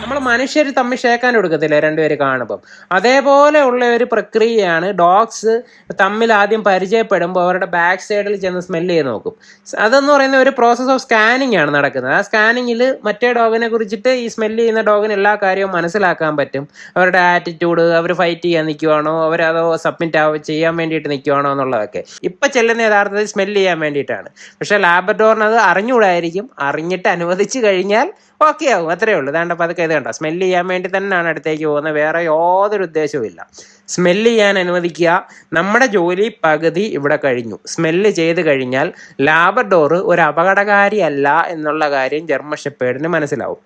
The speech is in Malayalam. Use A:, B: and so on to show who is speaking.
A: നമ്മൾ മനുഷ്യർ തമ്മിൽ ഷേക്കാൻ എടുക്കത്തില്ലേ രണ്ടുപേര് കാണുമ്പം, അതേപോലെ ഉള്ള ഒരു പ്രക്രിയയാണ് ഡോഗ്സ് തമ്മിൽ ആദ്യം പരിചയപ്പെടുമ്പോൾ അവരുടെ ബാക്ക് സൈഡിൽ ചെന്ന് സ്മെല്ല് ചെയ്ത് നോക്കും. അതെന്ന് പറയുന്ന ഒരു പ്രോസസ് ഓഫ് സ്കാനിങ് ആണ് നടക്കുന്നത്. ആ സ്കാനിങ്ങിൽ മറ്റേ ഡോഗിനെ കുറിച്ചിട്ട് ഈ സ്മെല്ല് ചെയ്യുന്ന ഡോഗിന് എല്ലാ കാര്യവും മനസ്സിലാക്കാൻ പറ്റും. അവരുടെ ആറ്റിറ്റ്യൂഡ്, അവർ ഫൈറ്റ് ചെയ്യാൻ നിൽക്കുവാണോ, അവരതോ സബ്മിറ്റ് ചെയ്യാൻ വേണ്ടിയിട്ട് നിൽക്കുവാണോ എന്നുള്ളതൊക്കെ. ഇപ്പം ചെല്ലുന്ന യഥാർത്ഥത്തിൽ സ്മെല്ല് ചെയ്യാൻ വേണ്ടിയിട്ടാണ്. പക്ഷേ ലാബ്രഡോറിന് അത് അറിഞ്ഞുകൂടായിരിക്കും. അറിഞ്ഞിട്ട് അനുവദിച്ചു കഴിഞ്ഞാൽ ഓക്കെ ആവും, അത്രയേ ഉള്ളൂ. ഇതാണ്ട് പതുക്കെ ഇത് കണ്ടോ, സ്മെല്ല് ചെയ്യാൻ വേണ്ടി തന്നെയാണ് അടുത്തേക്ക് പോകുന്നത്, വേറെ യാതൊരു ഉദ്ദേശവും ഇല്ല. സ്മെല്ല് ചെയ്യാൻ അനുവദിക്കുക. നമ്മുടെ ജോലി പകുതി ഇവിടെ കഴിഞ്ഞു. സ്മെല്ല് ചെയ്ത് കഴിഞ്ഞാൽ ലാബ്രഡോർ ഒരു അപകടകാരിയല്ല എന്നുള്ള കാര്യം ജർമ്മൻ ഷെപ്പേർഡിന് മനസ്സിലാവും.